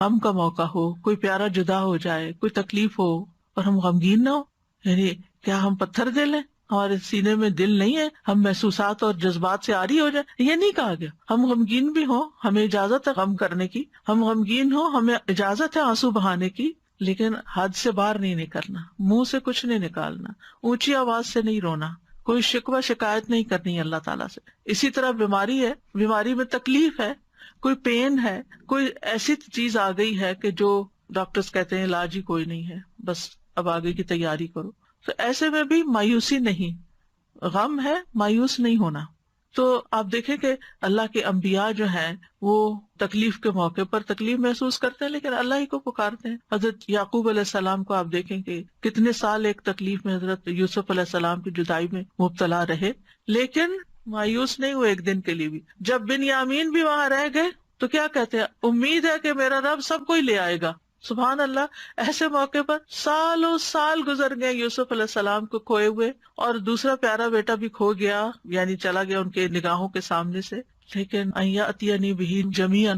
غم کا موقع ہو، کوئی پیارا جدا ہو جائے، کوئی تکلیف ہو اور ہم غمگین نہ ہو، یعنی کیا ہم پتھر دل ہیں؟ ہمارے سینے میں دل نہیں ہے؟ ہم محسوسات اور جذبات سے عاری ہو جائے؟ یہ نہیں کہا گیا. ہم غمگین بھی ہوں، ہمیں اجازت ہے غم کرنے کی، ہم غمگین ہوں، ہمیں اجازت ہے آنسو بہانے کی، لیکن حد سے باہر نہیں نکلنا، منہ سے کچھ نہیں نکالنا، اونچی آواز سے نہیں رونا، کوئی شکوہ شکایت نہیں کرنی اللہ تعالیٰ سے. اسی طرح بیماری ہے، بیماری میں تکلیف ہے، کوئی پین ہے، کوئی ایسی چیز آ گئی ہے کہ جو ڈاکٹرز کہتے ہیں علاج ہی کوئی نہیں ہے، بس اب آگے کی تیاری کرو، تو ایسے میں بھی مایوسی نہیں، غم ہے، مایوس نہیں ہونا. تو آپ دیکھیں کہ اللہ کے انبیاء جو ہیں وہ تکلیف کے موقع پر تکلیف محسوس کرتے ہیں لیکن اللہ ہی کو پکارتے ہیں. حضرت یعقوب علیہ السلام کو آپ دیکھیں کہ کتنے سال ایک تکلیف میں حضرت یوسف علیہ السلام کی جدائی میں مبتلا رہے، لیکن مایوس نہیں ہوئے ایک دن کے لیے بھی. جب بنیامین بھی وہاں رہ گئے تو کیا کہتے ہیں، امید ہے کہ میرا رب سب کو ہی لے آئے گا. سبحان اللہ. ایسے موقع پر سالوں سال گزر گئے یوسف علیہ السلام کو کھوئے ہوئے، اور دوسرا پیارا بیٹا بھی کھو گیا، یعنی چلا گیا ان کے نگاہوں کے سامنے سے، لیکن ایاتینی بہ جمیعا،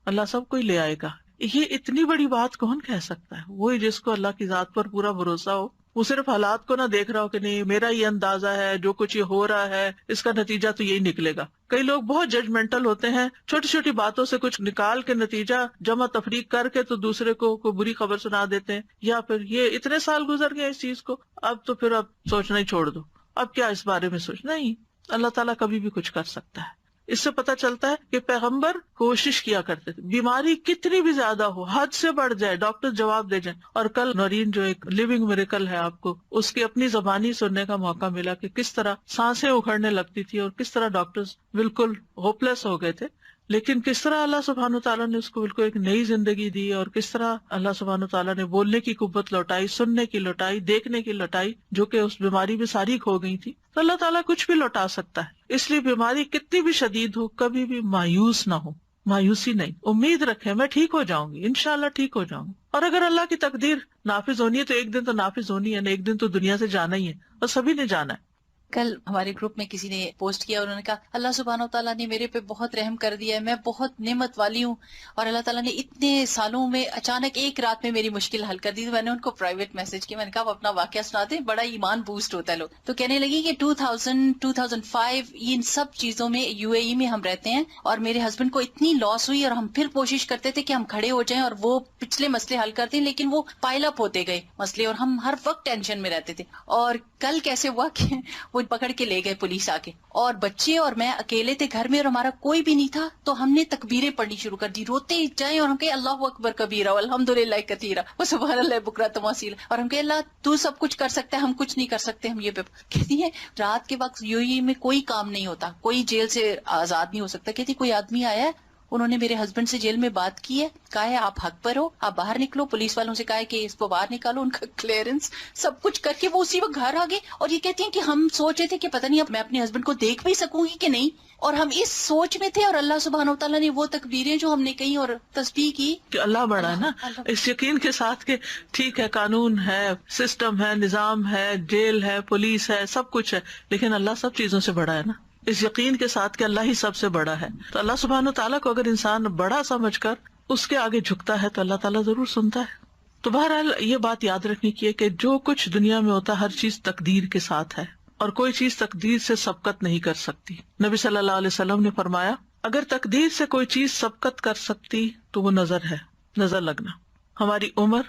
اللہ سب کو ہی لے آئے گا. یہ اتنی بڑی بات کون کہہ سکتا ہے؟ وہی جس کو اللہ کی ذات پر پورا بھروسہ ہو، وہ صرف حالات کو نہ دیکھ رہا ہو کہ نہیں میرا یہ اندازہ ہے، جو کچھ یہ ہو رہا ہے اس کا نتیجہ تو یہی نکلے گا. کئی لوگ بہت ججمنٹل ہوتے ہیں، چھوٹی چھوٹی باتوں سے کچھ نکال کے نتیجہ جمع تفریق کر کے تو دوسرے کو کوئی بری خبر سنا دیتے ہیں، یا پھر یہ اتنے سال گزر گئے اس چیز کو، اب تو پھر اب سوچنا ہی چھوڑ دو، اب کیا اس بارے میں سوچنا ہی. اللہ تعالیٰ کبھی بھی کچھ کر سکتا ہے. اس سے پتہ چلتا ہے کہ پیغمبر کوشش کیا کرتے تھے، بیماری کتنی بھی زیادہ ہو، حد سے بڑھ جائے، ڈاکٹر جواب دے جائیں. اور کل نورین جو ایک لیونگ میریکل ہے، آپ کو اس کی اپنی زبانی سننے کا موقع ملا کہ کس طرح سانسیں اکھڑنے لگتی تھی اور کس طرح ڈاکٹرز بالکل ہوپلیس ہو گئے تھے، لیکن کس طرح اللہ سبحانہ وتعالیٰ نے اس کو بالکل ایک نئی زندگی دی، اور کس طرح اللہ سبحانہ وتعالیٰ نے بولنے کی قوت لوٹائی، سننے کی لوٹائی، دیکھنے کی لوٹائی، جو کہ اس بیماری میں ساری کھو گئی تھی. تو اللہ تعالیٰ کچھ بھی لوٹا سکتا ہے. اس لیے بیماری کتنی بھی شدید ہو کبھی بھی مایوس نہ ہو، مایوسی نہیں، امید رکھیں میں ٹھیک ہو جاؤں گی، انشاءاللہ ٹھیک ہو جاؤں گی. اور اگر اللہ کی تقدیر نافذ ہونی ہے تو ایک دن تو نافذ ہونی ہے نا، ایک دن تو دنیا سے جانا ہی ہے، اور سبھی نے جانا ہے. کل ہمارے گروپ میں کسی نے پوسٹ کیا، انہوں نے کہا اللہ سبحانہ و تعالیٰ نے میرے پہ بہت رحم کر دیا ہے، میں بہت نعمت والی ہوں، اور اللہ تعالیٰ نے اتنے سالوں میں اچانک ایک رات میں میری مشکل حل کر دی. تو میں نے ان کو پرائیویٹ میسج کیا، میں نے کہا آپ اپنا واقعہ سنا دیں، بڑا ایمان بوسٹ ہوتا ہے لوگ. تو کہنے لگی کہ 2005 ان سب چیزوں میں UAE میں ہم رہتے ہیں، اور میرے ہسبینڈ کو اتنی لاس ہوئی، اور ہم پھر کوشش کرتے تھے کہ ہم کھڑے ہو جائیں اور وہ پچھلے مسئلے حل کرتے ہیں، لیکن وہ پائل اپ ہوتے گئے مسئلے، اور ہم ہر وقت ٹینشن میں رہتے تھے. اور کل کیسے ہوا کہ وہ پکڑ کے لے گئے پولیس آ کے، اور بچے اور میں اکیلے تھے گھر میں، اور ہمارا کوئی بھی نہیں تھا. تو ہم نے تکبیریں پڑھنی شروع کر دی، روتے جائیں، اور ہم کہے اللہ اکبر کبیرہ والحمدللہ کثیرہ وسبحان اللہ بکرۃ واسیلہ، اور ہم کہے اللہ تو سب کچھ کر سکتا ہے، ہم کچھ نہیں کر سکتے. ہم یہ کہتی ہیں رات کے وقت UAE میں کوئی کام نہیں ہوتا، کوئی جیل سے آزاد نہیں ہو سکتا. کہتی کوئی آدمی آیا ہے، انہوں نے میرے ہسبینڈ سے جیل میں بات کی ہے، کہا ہے آپ حق پر ہو، آپ باہر نکلو. پولیس والوں سے کہا ہے کہ اس کو باہر نکالو، ان کا کلیئرنس سب کچھ کر کے وہ اسی وقت گھر آ گئے. اور یہ کہتی ہیں کہ ہم سوچ رہے تھے کہ پتہ نہیں اب میں اپنے ہسبینڈ کو دیکھ بھی سکوں گی کہ نہیں، اور ہم اس سوچ میں تھے، اور اللہ سبحانہ وتعالیٰ نے وہ تکبیریں جو ہم نے کہی اور تسبیح کی کہ اللہ بڑا ہے نا، اس یقین کے ساتھ کہ ٹھیک ہے قانون ہے، سسٹم ہے، نظام ہے، جیل ہے، پولیس ہے، سب کچھ ہے، لیکن اللہ سب چیزوں سے بڑا ہے نا، اس یقین کے ساتھ کہ اللہ ہی سب سے بڑا ہے. تو اللہ سبحانہ تعالیٰ کو اگر انسان بڑا سمجھ کر اس کے آگے جھکتا ہے تو اللہ تعالیٰ ضرور سنتا ہے. تو بہرحال یہ بات یاد رکھنی چاہیے کہ جو کچھ دنیا میں ہوتا ہے ہر چیز تقدیر کے ساتھ ہے، اور کوئی چیز تقدیر سے سبقت نہیں کر سکتی. نبی صلی اللہ علیہ وسلم نے فرمایا اگر تقدیر سے کوئی چیز سبقت کر سکتی تو وہ نظر ہے، نظر لگنا. ہماری عمر،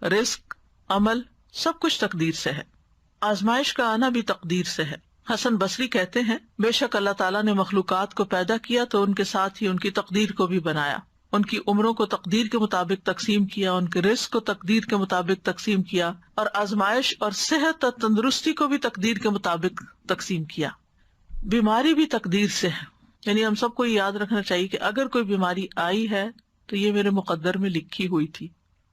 رزق، عمل سب کچھ تقدیر سے ہے. آزمائش کا آنا بھی تقدیر سے ہے. حسن بصری کہتے ہیں بے شک اللہ تعالیٰ نے مخلوقات کو پیدا کیا تو ان کے ساتھ ہی ان کی تقدیر کو بھی بنایا. ان کی عمروں کو تقدیر کے مطابق تقسیم کیا، ان کے رزق کو تقدیر کے مطابق تقسیم کیا، اور آزمائش اور صحت اور تندرستی کو بھی تقدیر کے مطابق تقسیم کیا. بیماری بھی تقدیر سے ہے، یعنی ہم سب کو یاد رکھنا چاہیے کہ اگر کوئی بیماری آئی ہے تو یہ میرے مقدر میں لکھی ہوئی تھی.